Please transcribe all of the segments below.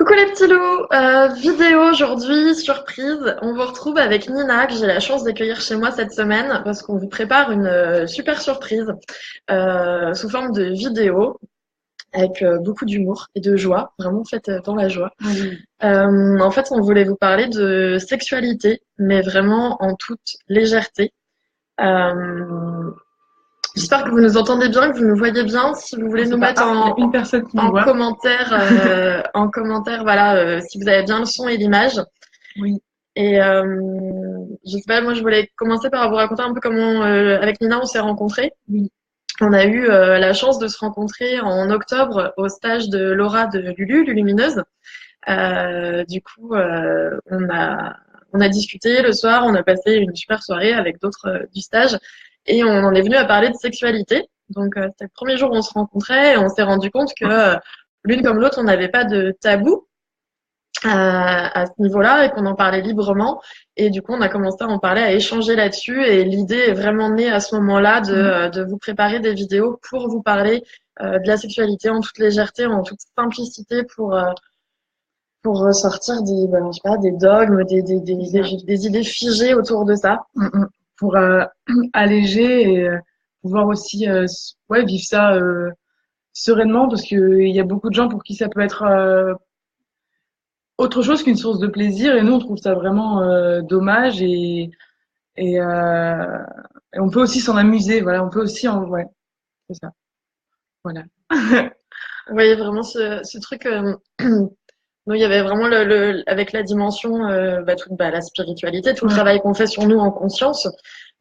Coucou les petits loups, vidéo aujourd'hui, surprise, on vous retrouve avec Nina que j'ai la chance d'accueillir chez moi cette semaine parce qu'on vous prépare une super surprise sous forme de vidéo avec beaucoup d'humour et de joie, vraiment faite dans la joie. Oui. En fait, on voulait vous parler de sexualité, mais vraiment en toute légèreté. Euh, J'espère que vous nous entendez bien, que vous nous voyez bien. Si vous voulez Je sais nous pas. mettre Il y a une personne qui nous en voit. commentaire, voilà, si vous avez bien le son et l'image. Oui. Et je sais pas, moi je voulais commencer par vous raconter un peu comment, avec Nina, on s'est rencontrés. Oui. On a eu la chance de se rencontrer en octobre au stage de Laura de Lulu, Lulumineuse. Du coup, on a discuté le soir, on a passé une super soirée avec d'autres du stage et on en est venu à parler de sexualité. Donc, c'était le premier jour où on se rencontrait et on s'est rendu compte que l'une comme l'autre, on n'avait pas de tabou à ce niveau-là et qu'on en parlait librement. Et du coup, on a commencé à en parler, à échanger là-dessus. Et l'idée est vraiment née à ce moment-là de vous préparer des vidéos pour vous parler de la sexualité en toute légèreté, en toute simplicité pour sortir je sais pas, des dogmes, des idées figées autour de ça. Pour alléger et pouvoir aussi vivre ça sereinement parce que il y a beaucoup de gens pour qui ça peut être autre chose qu'une source de plaisir et nous on trouve ça vraiment dommage et, euh, et on peut aussi s'en amuser, voilà, on peut aussi c'est ça, voilà. Oui, vraiment ce truc. Nous, il y avait vraiment avec la dimension, la spiritualité, tout le Ouais. travail qu'on fait sur nous en conscience.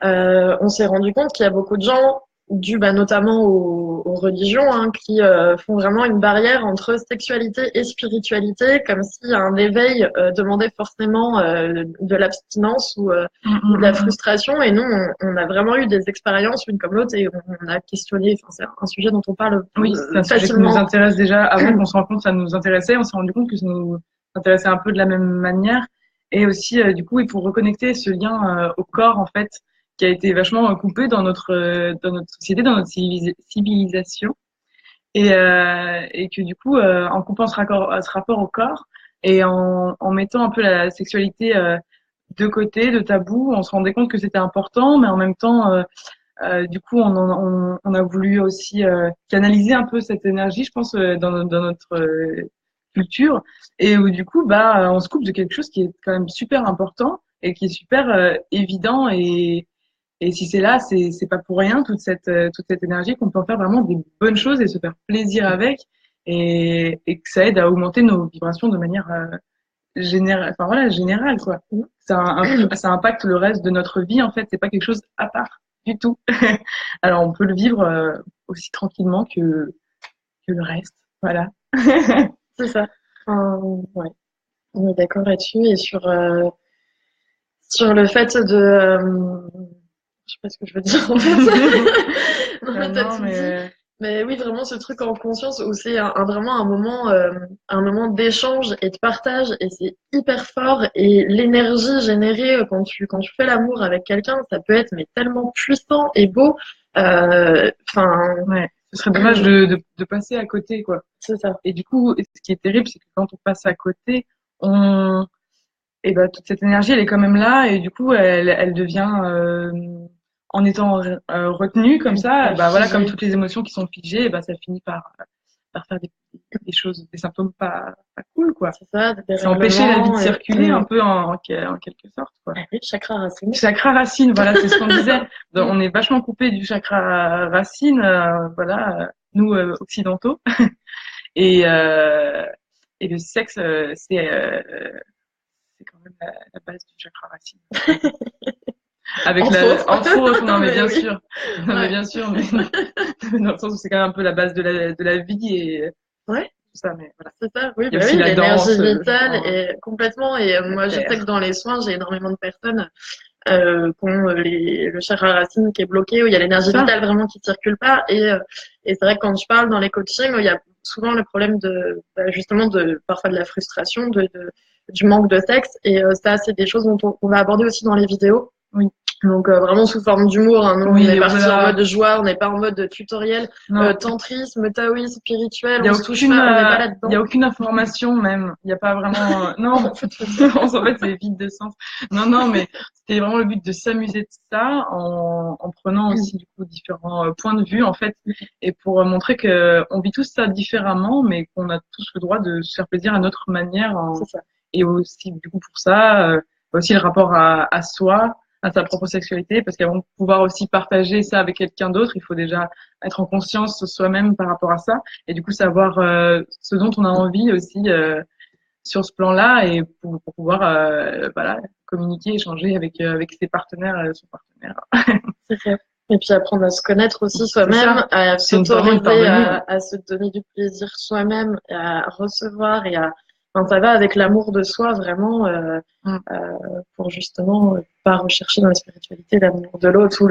On s'est rendu compte qu'il y a beaucoup de gens, dû notamment aux religions, hein, qui font vraiment une barrière entre sexualité et spiritualité, comme si un éveil demandait forcément de l'abstinence ou de la frustration. Et nous, on a vraiment eu des expériences l'une comme l'autre et on a questionné. Enfin, c'est un sujet dont on parle Oui, c'est un sujet qui nous facilement. intéresse déjà. Avant qu'on se rende compte, ça nous intéressait. On s'est rendu compte que ça nous intéressait un peu de la même manière. Et aussi, du coup, il faut reconnecter ce lien au corps, en fait, qui a été vachement coupé dans notre société, dans notre civilisation. Et que du coup, en coupant ce rapport au corps et en mettant un peu la sexualité de côté, de tabou, on se rendait compte que c'était important, mais en même temps, du coup, on a voulu aussi canaliser un peu cette énergie, je pense, dans notre culture, et où du coup, on se coupe de quelque chose qui est quand même super important et qui est super évident. Et si c'est là, c'est pas pour rien toute cette énergie qu'on peut en faire vraiment des bonnes choses et se faire plaisir avec, et que ça aide à augmenter nos vibrations de manière générale, enfin voilà, générale quoi. Ça impacte le reste de notre vie en fait. C'est pas quelque chose à part du tout. Alors on peut le vivre aussi tranquillement que le reste. Voilà. C'est ça. Enfin, ouais, on est d'accord là-dessus et sur le fait de, je sais pas ce que je veux dire en fait. Non, mais t'as Non tout dit. mais Mais oui, vraiment ce truc en conscience où c'est vraiment un moment d'échange et de partage et c'est hyper fort et l'énergie générée quand tu fais l'amour avec quelqu'un, ça peut être mais tellement puissant et beau. Enfin, ouais, ce serait dommage de passer à côté quoi. c'est ça. Et du coup, ce qui est terrible, c'est que quand on passe à côté, on et ben toute cette énergie, elle est quand même là et du coup, elle devient en étant retenue comme ça, bah voilà, comme Figé. toutes les émotions qui sont figées, et ben ça finit par faire des choses, des symptômes pas cool quoi. C'est ça, des C'est empêcher la vie de dérèglements et circuler un peu en quelque sorte quoi. ah oui, chakra racine. Chakra racine, voilà, c'est ce qu'on disait. On est vachement coupé du chakra racine, voilà, nous occidentaux. Et, euh, et le sexe, c'est quand même la base du chakra racine. Avec Entre autres. entre autres, non mais Mais bien oui. sûr, non mais Ouais. bien sûr, mais dans le sens où c'est quand même un peu la base de la vie et Ouais, tout ça, mais voilà. c'est ça. Oui, Il y a bah aussi oui, la l'énergie danse, le vitale chant, et complètement. Et la moi, je sais que terre. dans les soins, j'ai énormément de personnes qui ont le chakra racine qui est bloqué, où il y a C'est l'énergie ça. vitale vraiment qui circule pas. Et c'est vrai que quand je parle dans les coachings, il y a souvent le problème justement parfois de la frustration, du manque de sexe. Et ça, c'est des choses dont on va aborder aussi dans les vidéos. Oui. Donc vraiment sous forme d'humour, hein. Nous, on Oui, est parti voilà. en mode joie, on n'est pas en mode tutoriel, Non. tantrisme, taoïsme, spirituel, Il y a on se touche pas, on n'est pas là-dedans. il y a aucune information même. Il n'y a pas vraiment. Non, en fait, c'est vide de sens. Non, mais c'était vraiment le but de s'amuser de ça en prenant aussi du coup différents points de vue en fait, et pour montrer que on vit tous ça différemment, mais qu'on a tous le droit de se faire plaisir à notre manière. C'est ça. Et aussi du coup pour ça, aussi le rapport à soi, à sa propre sexualité, parce qu'avant de pouvoir aussi partager ça avec quelqu'un d'autre, il faut déjà être en conscience soi-même par rapport à ça, et du coup savoir ce dont on a envie aussi sur ce plan-là, et pour pouvoir voilà, communiquer, échanger avec ses partenaires, son partenaire. C'est ça. Et puis apprendre à se connaître aussi C'est soi-même, ça. à C'est vraiment une s'autoriser part de nous. à se donner du plaisir soi-même, et à recevoir et à. Enfin, ça va avec l'amour de soi vraiment pour justement pas rechercher dans la spiritualité l'amour de l'autre ou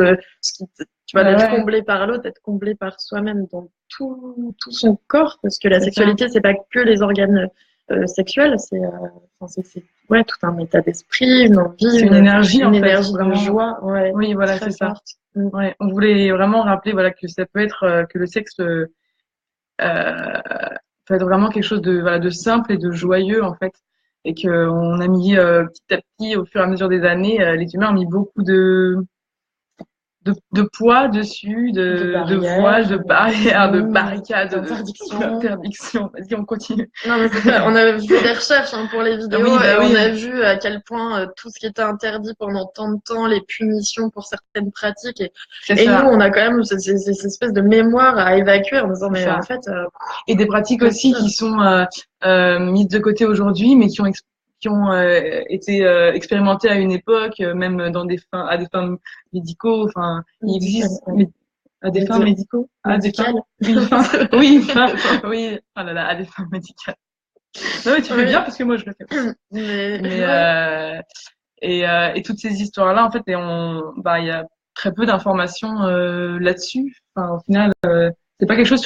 tu vas être comblé par l'autre, être comblé par soi-même dans tout son corps, parce que la sexualité c'est pas que les organes sexuels, c'est ouais, tout un état d'esprit, une envie, C'est une énergie en fait, énergie vraiment. de joie. Ouais, oui, voilà, c'est ça. Ouais, on voulait vraiment rappeler voilà que ça peut être que le sexe peut être vraiment quelque chose de voilà de simple et de joyeux en fait, et que on a mis petit à petit au fur et à mesure des années, les humains ont mis beaucoup de poids dessus, de voiles, de barrières, de barricades, d'interdiction. Vas-y, on continue. Non, mais c'est ça. On a fait des recherches pour les vidéos on a vu à quel point tout ce qui était interdit pendant tant de temps, les punitions pour certaines pratiques. Et nous, on a quand même cette espèce de mémoire à évacuer en disant, mais en fait. Et des pratiques aussi qui sont mises de côté aujourd'hui, mais qui ont été expérimentées à une époque, même à des fins médicaux. Enfin, il existe à des fins médicaux, à des fins, oui, oh là là, à des fins médicales. Non mais tu fais bien parce que moi je le fais. Et toutes ces histoires-là, en fait, il y a très peu d'informations là-dessus. Enfin, au final, c'est pas quelque chose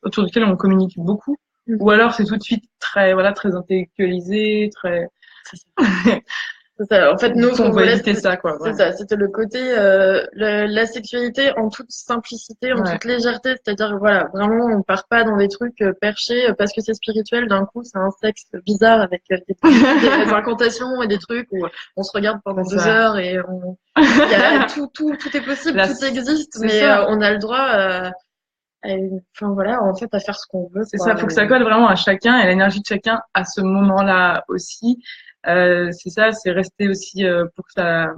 autour duquel on communique beaucoup. Ou alors c'est tout de suite très intellectualisé, très. C'est ça. En fait, nous, on veut éviter ça, quoi. C'est ça. C'était le côté la sexualité en toute simplicité, en toute légèreté. C'est-à-dire, voilà, vraiment, on part pas dans des trucs perchés parce que c'est spirituel. D'un coup, c'est un sexe bizarre avec des incantations et des trucs où on se regarde pendant 2 heures et tout est possible, tout existe, mais on a le droit. Enfin voilà, en fait, à faire ce qu'on veut. C'est ça, faut que ça colle vraiment à chacun et à l'énergie de chacun à ce moment-là aussi. C'est ça, c'est rester aussi pour que ça,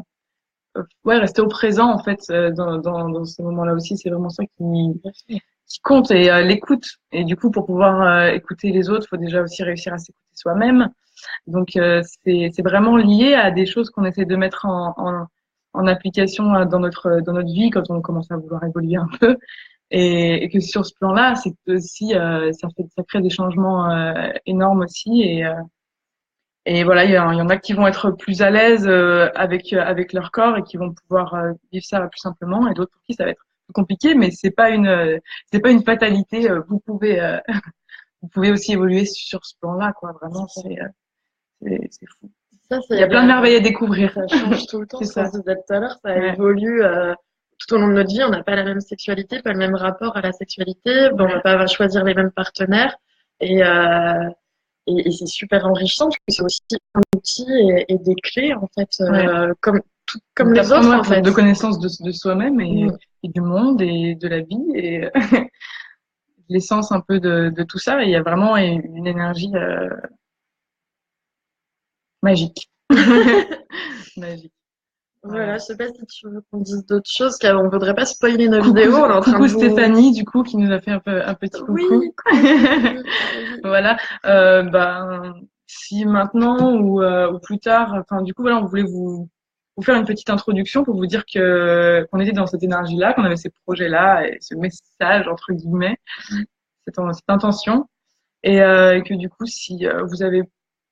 rester au présent en fait dans ce moment-là aussi. C'est vraiment ça qui compte, et l'écoute. Et du coup, pour pouvoir écouter les autres, faut déjà aussi réussir à s'écouter soi-même. Donc c'est vraiment lié à des choses qu'on essaie de mettre en application dans notre vie quand on commence à vouloir évoluer un peu. Et que sur ce plan-là, c'est aussi ça crée des changements énormes aussi, et voilà, il y en a qui vont être plus à l'aise avec leur corps et qui vont pouvoir vivre ça plus simplement, et d'autres pour qui ça va être plus compliqué, mais c'est pas une fatalité. Vous pouvez aussi évoluer sur ce plan-là, quoi. Vraiment, c'est fou. Il y a plein de merveilles à découvrir. Ça change tout le temps. Ça se disait tout à l'heure, ça évolue tout au long de notre vie. On n'a pas la même sexualité, pas le même rapport à la sexualité. On va pas choisir les mêmes partenaires. Et c'est super enrichissant parce que c'est aussi un outil et des clés, en fait, comme les autres, en fait. De connaissance de soi-même et du monde et de la vie et l'essence un peu de tout ça. Et il y a vraiment une énergie magique. Magique. Voilà, je sais pas si tu veux qu'on dise d'autres choses, car on voudrait pas spoiler nos vidéos. On est en train de Stéphanie, du coup, qui nous a fait un petit coucou. Oui. Voilà. Si maintenant ou plus tard, enfin, du coup, voilà, on voulait vous faire une petite introduction pour vous dire qu'on était dans cette énergie-là, qu'on avait ces projets-là et ce message, entre guillemets, cette intention. Et que du coup, si vous avez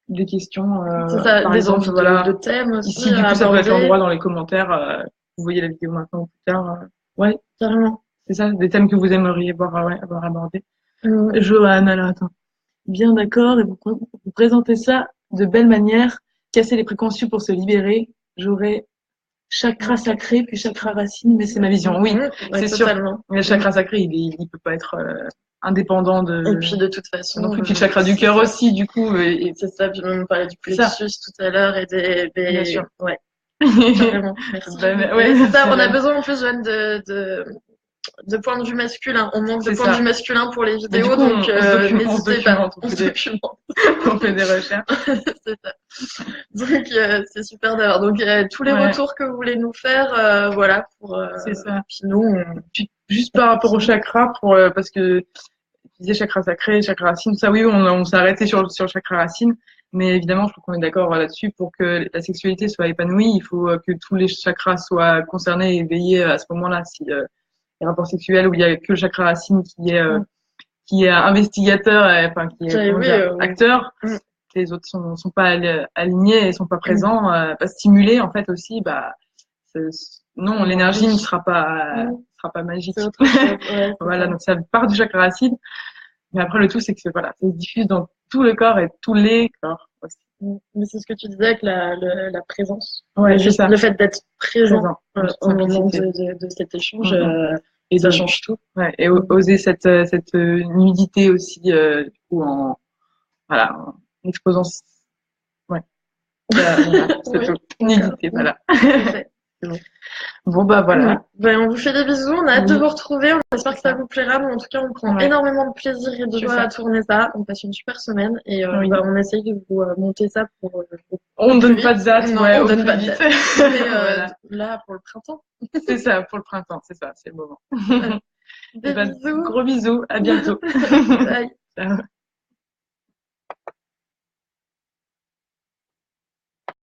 des questions, par exemple, de thèmes aussi. Ici, du coup, ça peut être l'endroit dans les commentaires. Vous voyez la vidéo maintenant ou plus tard. Ouais, carrément. C'est ça, des thèmes que vous aimeriez voir abordés. Johan, alors attends. Bien d'accord, et vous présentez ça de belle manière, casser les préconçus pour se libérer. J'aurais chakra sacré puis chakra racine, mais c'est ma vision. Oui, c'est sûr. Mais le chakra sacré, il peut pas être indépendant de. Et puis de toute façon. Non plus, puis le chakra du cœur aussi, du coup. Et c'est ça. Puis on parlait du plexus tout à l'heure et des. Bien sûr. Ouais. Vraiment. Merci. Ouais, c'est ça. On a besoin en plus, Joanne, de point de vue masculin. On manque de point de vue masculin pour les vidéos, coup, donc n'hésitez pas. On fait des recherches. C'est ça. Donc c'est super d'avoir. Donc tous les retours que vous voulez nous faire, voilà. C'est ça. Puis nous, puis, juste par rapport au chakra, parce que tu disais chakra sacré, chakra racine, ça oui, on s'est arrêté sur le chakra racine. Mais évidemment, je trouve qu'on est d'accord là-dessus. Pour que la sexualité soit épanouie, il faut que tous les chakras soient concernés et éveillés à ce moment-là. Si les rapports sexuels où il y a que le chakra racine qui est investigateur, enfin qui est acteur, les autres sont pas alignés et sont pas présents, pas stimulés en fait aussi. Non, l'énergie ne sera pas magique. Voilà, donc ça part du chakra racine. Mais après, le tout, c'est que voilà, ça se diffuse dans tout le corps et tous les corps aussi. Mais c'est ce que tu disais avec la présence. Ouais, c'est ça. Le fait d'être présent au moment de cet échange, et ça change tout. Ouais, et oser cette nudité aussi, du coup, en exposant. Ouais. C'est tout. Nudité, voilà. Bon, voilà. On vous fait des bisous, on a hâte de vous retrouver, on espère que ça vous plaira, mais en tout cas on prend énormément de plaisir et de joie à tourner ça, on passe une super semaine et on essaye de vous monter ça pour... on ne donne pas de date, on donne pas de date. Mais là pour le printemps. C'est ça, pour le printemps, c'est ça, c'est le moment. Des bisous. Gros bisous, à bientôt. Bye. Ciao.